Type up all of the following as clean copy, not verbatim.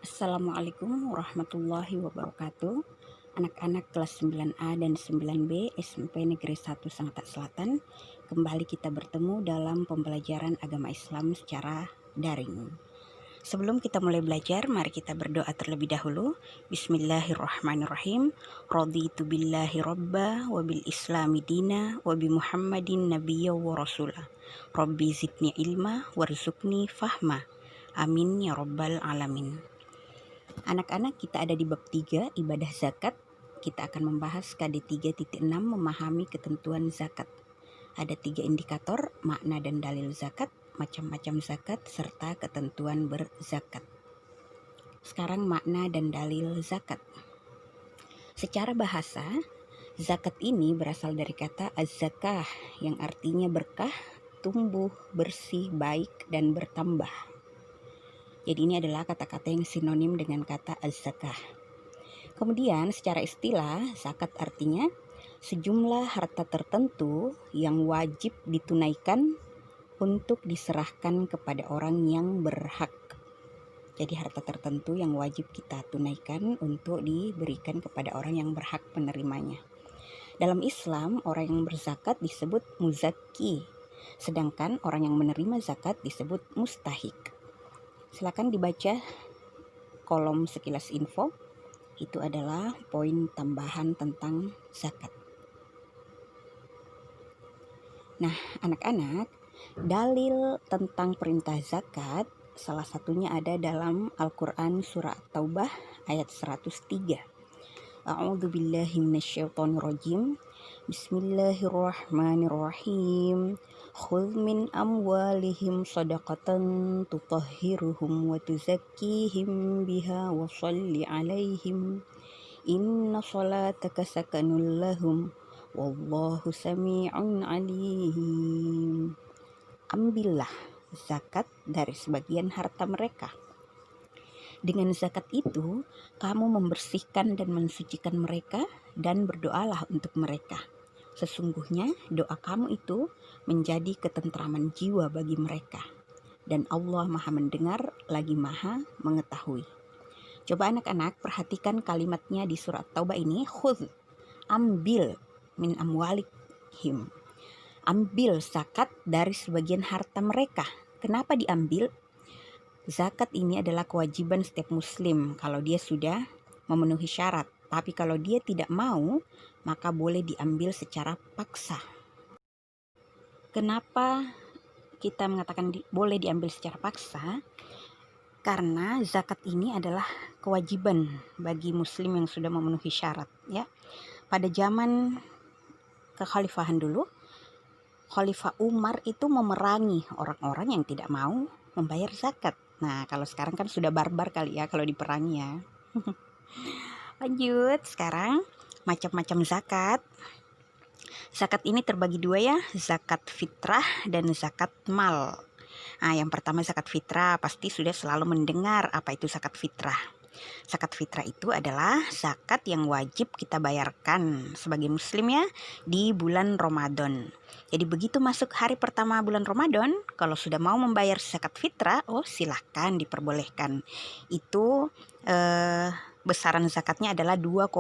Assalamualaikum warahmatullahi wabarakatuh. Anak-anak kelas 9A dan 9B SMP Negeri 1 Sangatta Selatan, kembali kita bertemu dalam pembelajaran agama Islam secara daring. Sebelum kita mulai belajar, mari kita berdoa terlebih dahulu. Bismillahirrahmanirrahim. Raditu billahi robba wa bil islami dina wa bi Muhammadin nabiyya wa rasulah. Rabbi zidni ilma warzuqni fahma. Amin ya rabbal alamin. Anak-anak, kita ada di bab 3 ibadah zakat. Kita akan membahas KD 3.6 memahami ketentuan zakat. Ada 3 indikator, makna dan dalil zakat, macam-macam zakat, serta ketentuan berzakat. Sekarang makna dan dalil zakat. Secara bahasa, zakat ini berasal dari kata az-zakah yang artinya berkah, tumbuh, bersih, baik, dan bertambah. Jadi ini adalah kata-kata yang sinonim dengan kata az-zakah. Kemudian secara istilah, zakat artinya sejumlah harta tertentu yang wajib ditunaikan untuk diserahkan kepada orang yang berhak. Jadi harta tertentu yang wajib kita tunaikan untuk diberikan kepada orang yang berhak menerimanya. Dalam Islam, orang yang berzakat disebut muzakki, sedangkan orang yang menerima zakat disebut mustahik. Silakan dibaca kolom sekilas info. Itu adalah poin tambahan tentang zakat. Nah, anak-anak, dalil tentang perintah zakat salah satunya ada dalam Al-Quran surah At-Taubah ayat 103. A'udzu billahi minasyaitonir rajim. Bismillahirrahmanirrahim. Khudh min amwalihim shadaqatan tutahhiruhum wa tuzakkihim biha wa shalli 'alaihim. Inna shalataka sakanul lahum wallahu sami'un 'alim. Ambillah zakat dari sebagian harta mereka. Dengan zakat itu, kamu membersihkan dan mensucikan mereka dan berdoalah untuk mereka. Sesungguhnya doa kamu itu menjadi ketentraman jiwa bagi mereka. Dan Allah Maha mendengar lagi Maha mengetahui. Coba anak-anak perhatikan kalimatnya di surat Taubah ini. Khudh, ambil, min amwalihim. Ambil zakat dari sebagian harta mereka. Kenapa diambil? Zakat ini adalah kewajiban setiap muslim kalau dia sudah memenuhi syarat. Tapi kalau dia tidak mau, maka boleh diambil secara paksa. Kenapa kita mengatakan boleh diambil secara paksa? Karena zakat ini adalah kewajiban bagi muslim yang sudah memenuhi syarat, ya. Pada zaman kekhalifahan dulu, Khalifah Umar itu memerangi orang-orang yang tidak mau membayar zakat. Nah, kalau sekarang kan sudah barbar kali ya kalau diperangi ya. Lanjut, sekarang macam-macam zakat. Zakat ini terbagi dua ya, zakat fitrah dan zakat mal. Nah, yang pertama zakat fitrah, pasti sudah selalu mendengar apa itu zakat fitrah. Zakat fitrah itu adalah zakat yang wajib kita bayarkan sebagai muslim ya di bulan Ramadan. Jadi begitu masuk hari pertama bulan Ramadan, kalau sudah mau membayar zakat fitrah, silahkan diperbolehkan. Itu besaran zakatnya adalah 2,5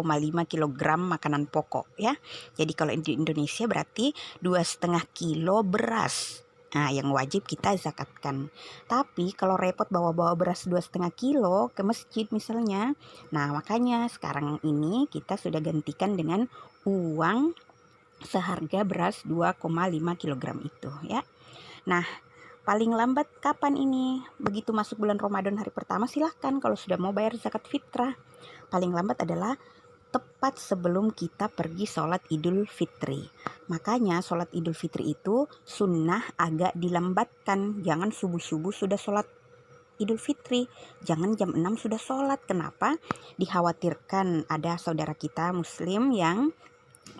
kg makanan pokok ya. Jadi kalau di Indonesia berarti 2,5 kilo beras. Nah, yang wajib kita zakatkan. Tapi kalau repot bawa-bawa beras 2,5 kilo ke masjid misalnya, nah makanya sekarang ini kita sudah gantikan dengan uang seharga beras 2,5 kg itu ya. Nah, paling lambat kapan ini? Begitu masuk bulan Ramadan hari pertama silahkan kalau sudah mau bayar zakat fitrah. Paling lambat adalah tepat sebelum kita pergi sholat Idul Fitri. Makanya sholat Idul Fitri itu sunnah agak dilambatkan. Jangan subuh-subuh sudah sholat Idul Fitri. Jangan jam 6 sudah sholat. Kenapa? Dikhawatirkan ada saudara kita muslim yang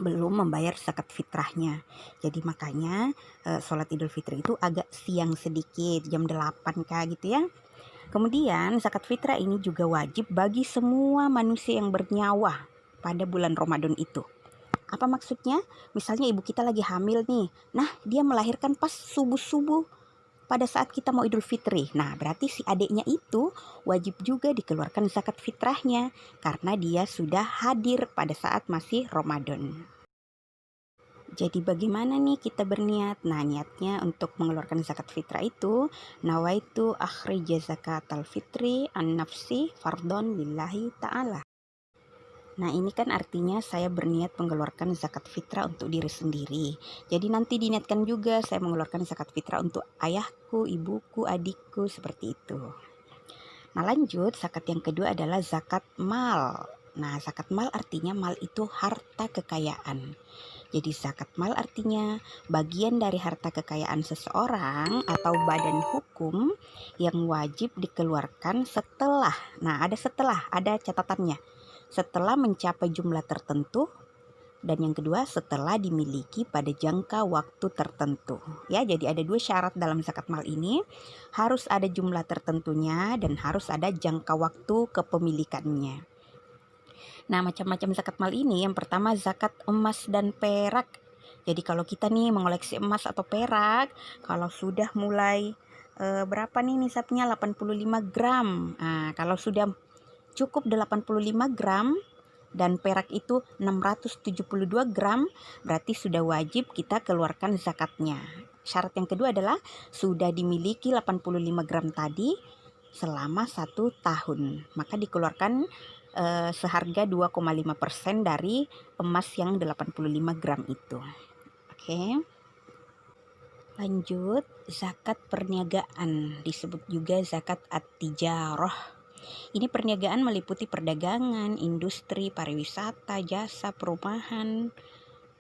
belum membayar zakat fitrahnya. Jadi makanya sholat Idul Fitri itu agak siang sedikit, jam 8 kah gitu ya. Kemudian zakat fitrah ini juga wajib bagi semua manusia yang bernyawa pada bulan Ramadan itu. Apa maksudnya? Misalnya ibu kita lagi hamil nih. Nah, dia melahirkan pas subuh-subuh pada saat kita mau Idul Fitri. Nah, berarti si adiknya itu wajib juga dikeluarkan zakat fitrahnya karena dia sudah hadir pada saat masih Ramadan. Jadi bagaimana nih kita berniat? Nah, niatnya untuk mengeluarkan zakat fitrah itu nawaitu akhrija zakatal fitri an nafsi fardhon lillahi ta'ala. Nah, ini kan artinya saya berniat mengeluarkan zakat fitrah untuk diri sendiri. Jadi nanti diniatkan juga saya mengeluarkan zakat fitrah untuk ayahku, ibuku, adikku, seperti itu. Nah, lanjut, zakat yang kedua adalah zakat mal. Nah, zakat mal artinya mal itu harta kekayaan. Jadi zakat mal artinya bagian dari harta kekayaan seseorang atau badan hukum yang wajib dikeluarkan setelah. Nah, ada catatannya. Setelah mencapai jumlah tertentu, dan yang kedua setelah dimiliki pada jangka waktu tertentu. Ya, jadi ada 2 syarat dalam zakat mal ini, harus ada jumlah tertentunya dan harus ada jangka waktu kepemilikannya. Nah, macam-macam zakat mal ini, yang pertama zakat emas dan perak. Jadi kalau kita nih mengoleksi emas atau perak, kalau sudah mulai berapa nih nisabnya, 85 gram. Nah, kalau sudah cukup 85 gram dan perak itu 672 gram, berarti sudah wajib kita keluarkan zakatnya. Syarat yang kedua adalah sudah dimiliki 85 gram tadi selama 1 tahun, maka dikeluarkan seharga 2,5% dari emas yang 85 gram itu. Oke. Lanjut, zakat perniagaan disebut juga zakat at-tijarah. Ini perniagaan meliputi perdagangan, industri, pariwisata, jasa, perumahan,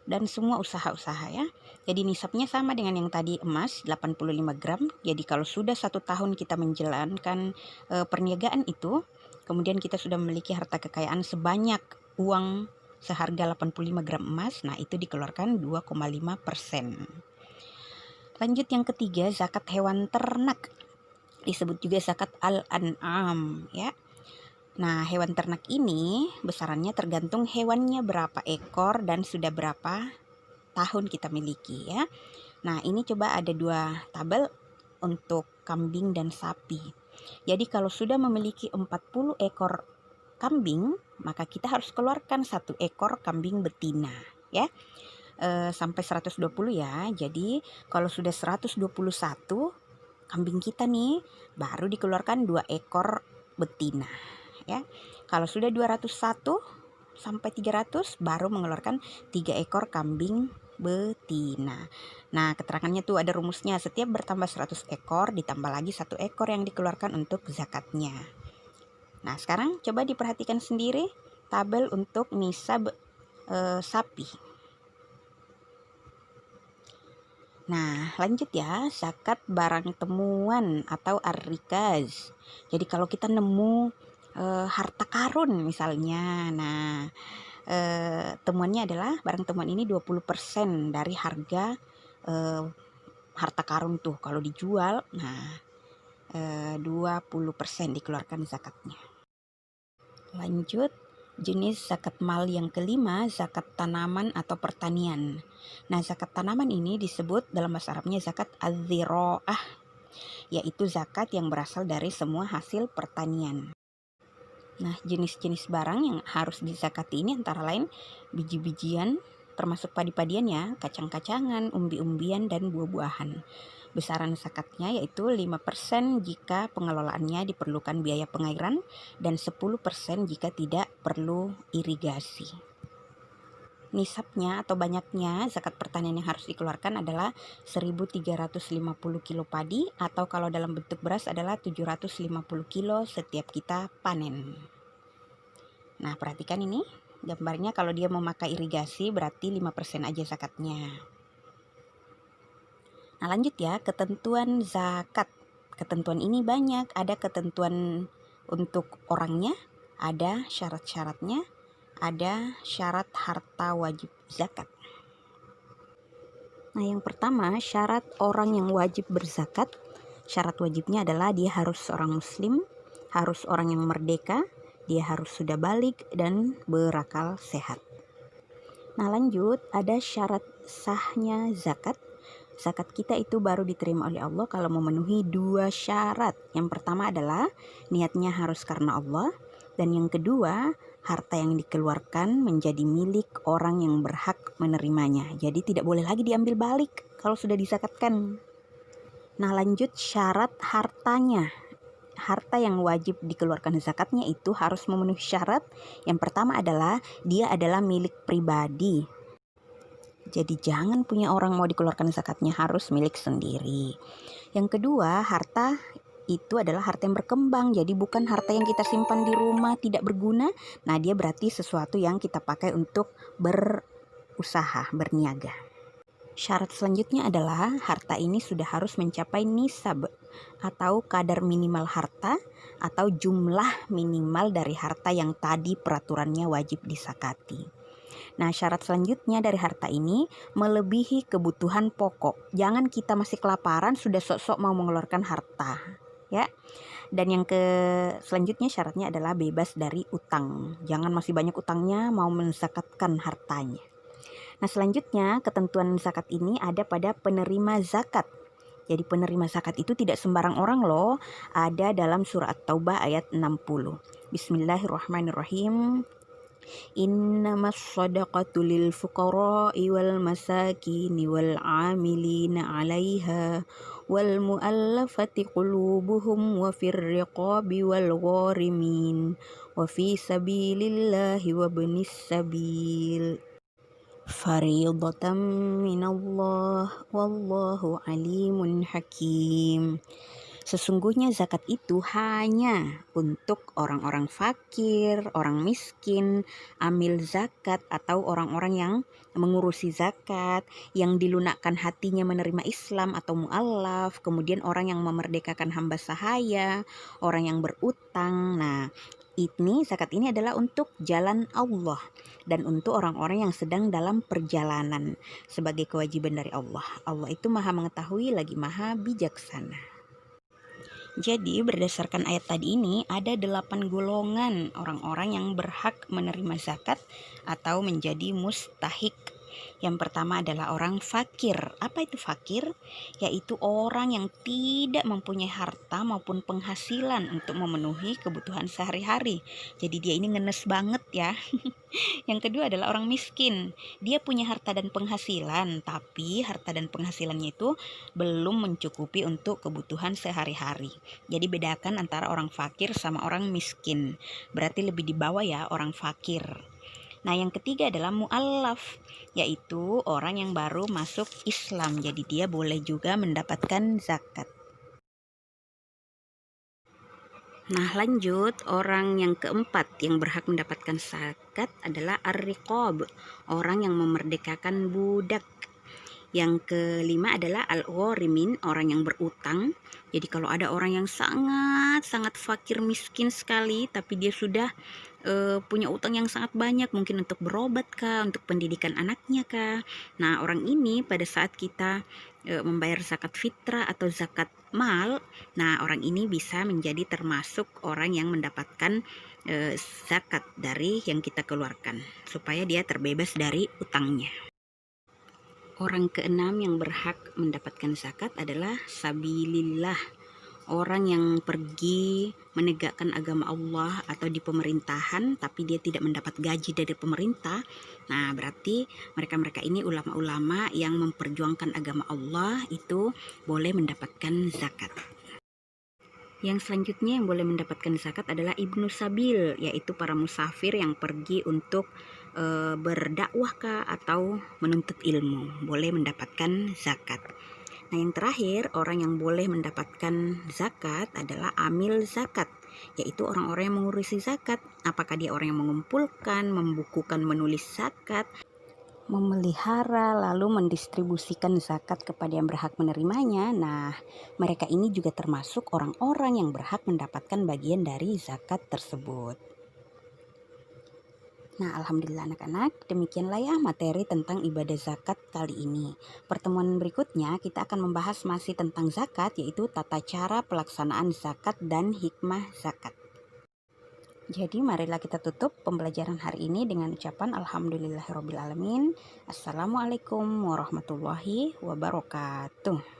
dan semua usaha-usaha ya. Jadi nisabnya sama dengan yang tadi emas 85 gram. Jadi kalau sudah 1 tahun kita menjalankan perniagaan itu, kemudian kita sudah memiliki harta kekayaan sebanyak uang seharga 85 gram emas, nah itu dikeluarkan 2,5%. Lanjut yang ketiga, zakat hewan ternak. Disebut juga zakat al-an'am ya. Nah, hewan ternak ini besarannya tergantung hewannya berapa ekor dan sudah berapa tahun kita miliki ya. Nah, ini coba ada 2 tabel untuk kambing dan sapi. Jadi kalau sudah memiliki 40 ekor kambing, maka kita harus keluarkan 1 ekor kambing betina ya. Sampai 120 ya. Jadi kalau sudah 121 kambing kita nih, baru dikeluarkan 2 ekor betina ya. Kalau sudah 201 sampai 300 baru mengeluarkan 3 ekor kambing betina. Nah, keterangannya tuh ada rumusnya, setiap bertambah 100 ekor ditambah lagi 1 ekor yang dikeluarkan untuk zakatnya. Nah, sekarang coba diperhatikan sendiri tabel untuk nisab sapi. Nah, lanjut ya, zakat barang temuan atau ar-rikaz. Jadi kalau kita nemu harta karun misalnya, nah temuannya adalah barang temuan ini 20% dari harga harta karun tuh. Kalau dijual, nah 20% dikeluarkan zakatnya. Lanjut, jenis zakat mal yang kelima, zakat tanaman atau pertanian. Nah, zakat tanaman ini disebut dalam bahasa Arabnya zakat az-zira'ah, yaitu zakat yang berasal dari semua hasil pertanian. Nah, jenis-jenis barang yang harus dizakati ini antara lain biji-bijian, termasuk padi-padian ya, kacang-kacangan, umbi-umbian, dan buah-buahan. Besaran zakatnya yaitu 5% jika pengelolaannya diperlukan biaya pengairan dan 10% jika tidak perlu irigasi. Nisabnya atau banyaknya zakat pertanian yang harus dikeluarkan adalah 1.350 kilo padi, atau kalau dalam bentuk beras adalah 750 kilo setiap kita panen. Nah, perhatikan ini gambarnya, kalau dia memakai irigasi berarti 5% aja zakatnya. Nah, lanjut ya, ketentuan zakat. Ketentuan ini banyak, ada ketentuan untuk orangnya, ada syarat-syaratnya, ada syarat harta wajib zakat. Nah, yang pertama, syarat orang yang wajib berzakat. Syarat wajibnya adalah dia harus seorang muslim, harus orang yang merdeka, dia harus sudah baligh dan berakal sehat. Nah, lanjut, ada syarat sahnya zakat. zakat kita itu baru diterima oleh Allah kalau memenuhi 2 syarat. Yang pertama adalah niatnya harus karena Allah, dan yang kedua, harta yang dikeluarkan menjadi milik orang yang berhak menerimanya. Jadi tidak boleh lagi diambil balik kalau sudah dizakatkan. Nah, lanjut syarat hartanya. Harta yang wajib dikeluarkan zakatnya itu harus memenuhi syarat. Yang pertama adalah dia adalah milik pribadi. Jadi jangan punya orang mau dikeluarkan zakatnya, harus milik sendiri. Yang kedua, harta itu adalah harta yang berkembang. Jadi bukan harta yang kita simpan di rumah tidak berguna. Nah, dia berarti sesuatu yang kita pakai untuk berusaha, berniaga. Syarat selanjutnya adalah harta ini sudah harus mencapai nisab atau kadar minimal harta atau jumlah minimal dari harta yang tadi peraturannya wajib disakati. Nah, syarat selanjutnya dari harta ini melebihi kebutuhan pokok. Jangan kita masih kelaparan sudah sok-sok mau mengeluarkan harta, ya. Dan yang selanjutnya syaratnya adalah bebas dari utang. Jangan masih banyak utangnya mau menzakatkan hartanya. Nah, selanjutnya ketentuan zakat ini ada pada penerima zakat. Jadi penerima zakat itu tidak sembarang orang loh. Ada dalam surah At-Taubah ayat 60. Bismillahirrahmanirrahim. Innamas shadaqatu lil fuqara'i wal masakini wal 'amilina 'alaiha wal mu'allafati qulubuhum wa fir riqabi wal gharimin wa fi sabilillahi wa ibnis sabil. Fariidatan minallah wallahu alimun hakim. Sesungguhnya zakat itu hanya untuk orang-orang fakir, orang miskin, amil zakat atau orang-orang yang mengurusi zakat, yang dilunakkan hatinya menerima Islam atau mu'allaf, kemudian orang yang memerdekakan hamba sahaya, orang yang berutang. Nah, ini zakat ini adalah untuk jalan Allah dan untuk orang-orang yang sedang dalam perjalanan sebagai kewajiban dari Allah. Allah itu maha mengetahui lagi maha bijaksana. Jadi berdasarkan ayat tadi ini ada 8 golongan orang-orang yang berhak menerima zakat atau menjadi mustahik. Yang pertama adalah orang fakir. Apa itu fakir? Yaitu orang yang tidak mempunyai harta maupun penghasilan untuk memenuhi kebutuhan sehari-hari. Jadi dia ini ngenes banget ya. Yang kedua adalah orang miskin. Dia punya harta dan penghasilan, tapi harta dan penghasilannya itu belum mencukupi untuk kebutuhan sehari-hari. Jadi bedakan antara orang fakir sama orang miskin. Berarti lebih di bawah ya orang fakir. Nah, yang ketiga adalah mu'allaf, yaitu orang yang baru masuk Islam. Jadi dia boleh juga mendapatkan zakat. Nah, lanjut, orang yang keempat yang berhak mendapatkan zakat adalah ar-riqab, orang yang memerdekakan budak. Yang kelima adalah al-gharimin, orang yang berutang. Jadi kalau ada orang yang sangat fakir miskin sekali, tapi dia sudah punya utang yang sangat banyak, mungkin untuk berobat kah, untuk pendidikan anaknya kah. Nah, orang ini pada saat kita membayar zakat fitrah atau zakat mal, nah orang ini bisa menjadi termasuk orang yang mendapatkan zakat dari yang kita keluarkan, supaya dia terbebas dari utangnya. Orang keenam yang berhak mendapatkan zakat adalah sabilillah, orang yang pergi menegakkan agama Allah atau di pemerintahan tapi dia tidak mendapat gaji dari pemerintah. Nah, berarti mereka-mereka ini ulama-ulama yang memperjuangkan agama Allah itu boleh mendapatkan zakat. Yang selanjutnya yang boleh mendapatkan zakat adalah ibnu sabil, yaitu para musafir yang pergi untuk berdakwah kah atau menuntut ilmu, boleh mendapatkan zakat. Nah, yang terakhir, orang yang boleh mendapatkan zakat adalah amil zakat, yaitu orang-orang yang mengurusi zakat. Apakah dia orang yang mengumpulkan, membukukan, menulis zakat, memelihara, lalu mendistribusikan zakat kepada yang berhak menerimanya. Nah, mereka ini juga termasuk orang-orang yang berhak mendapatkan bagian dari zakat tersebut. Nah, alhamdulillah anak-anak, demikianlah ya materi tentang ibadah zakat kali ini. Pertemuan berikutnya kita akan membahas masih tentang zakat, yaitu tata cara pelaksanaan zakat dan hikmah zakat. Jadi marilah kita tutup pembelajaran hari ini dengan ucapan alhamdulillahirobbilalamin. Assalamualaikum warahmatullahi wabarakatuh.